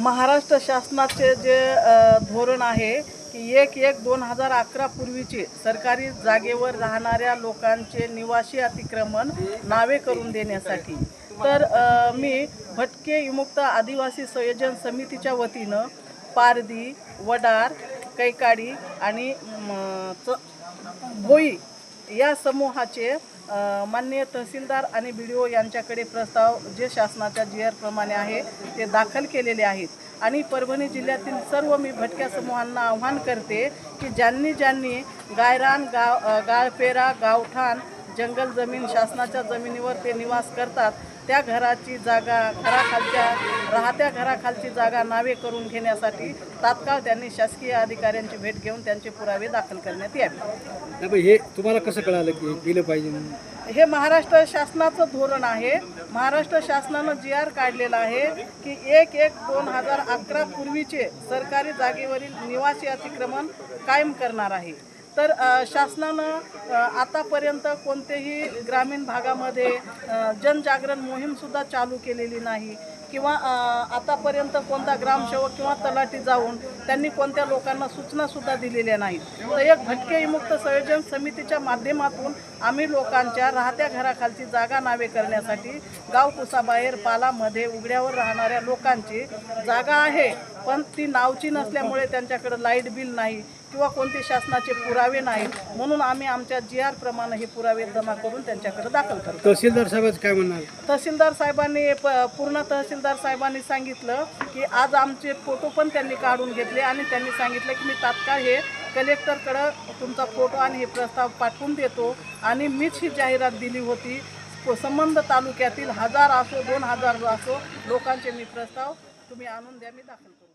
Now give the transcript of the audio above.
महाराष्ट्र शासनाचे जे धोरण आहे की 1/1/2011 पूर्वीचे सरकारी जागेवर राहणाऱ्या लोकांचे निवासी अतिक्रमण नावे करून देण्यासाठी तर मी भटके विमुक्त आदिवासी संयोजन समितीच्या वतीनं पारधी, वडार, कैकाडी आणि भोई या समूहाचे माननीय तहसीलदार आणि BDO यांच्याकडे प्रस्ताव जे शासनाच्या GR प्रमाणे आहे ते दाखल केलेले आहेत। आणि परभणी जिल्ह्यातील सर्व मी भटक्या समूहांना आव्हान करते की ज्यांनी गायरान, गाळपेरा, गावठाण, जंगल जमीन शासनाच्या जमिनीवर ते निवास करतात त्या घराची जागा राहत्या घराखालची जागा नावे करून घेण्यासाठी तात्काळ त्यांनी शासकीय अधिकाऱ्यांची भेट घेऊन त्यांचे पुरावे दाखल करण्यात यावे। हे तुम्हाला कसं कळालं की केलं पाहिजे? हे महाराष्ट्र शासनाचं धोरण आहे। महाराष्ट्र शासनानं GR काढलेला आहे की 1/1/2011 पूर्वीचे सरकारी जागेवरील निवासी अतिक्रमण कायम करणार आहे। तर शासनानं आतापर्यंत कोणतेही ग्रामीण भागामध्ये जनजागरण मोहीमसुद्धा चालू केलेली नाही किंवा आतापर्यंत कोणता ग्रामसेवक किंवा तलाठी जाऊन त्यांनी कोणत्या लोकांना सूचनासुद्धा दिलेल्या नाहीत। तर एक भटके विमुक्त संयोजन समितीच्या माध्यमातून आम्ही लोकांच्या राहत्या घराखालची जागा नावे करण्यासाठी गावकुसाबाहेर पालामध्ये उघड्यावर राहणाऱ्या लोकांची जागा आहे पण ती नावची नसल्यामुळे त्यांच्याकडे लाईट बिल नाही किंवा कोणते शासनाचे पुरावे नाहीत म्हणून आम्ही आमच्या GR प्रमाणे हे पुरावे जमा करून त्यांच्याकडे दाखल करतो। तहसीलदार साहेबांचं काय म्हणणार? तहसीलदार साहेबांनी पूर्ण तहसीलदार साहेबांनी सांगितलं की आज आमचे फोटो पण त्यांनी काढून घेतले आणि त्यांनी सांगितलं की मी तात्काळ हे कलेक्टरकडं तुमचा फोटो आणि हे प्रस्ताव पाठवून देतो आणि मीच ही जाहिरात दिली होती। संबंध तालुक्यातील 1000 असो 2000 असो लोकांचे मी प्रस्ताव तुम्ही आणून द्या, मी दाखल करतो।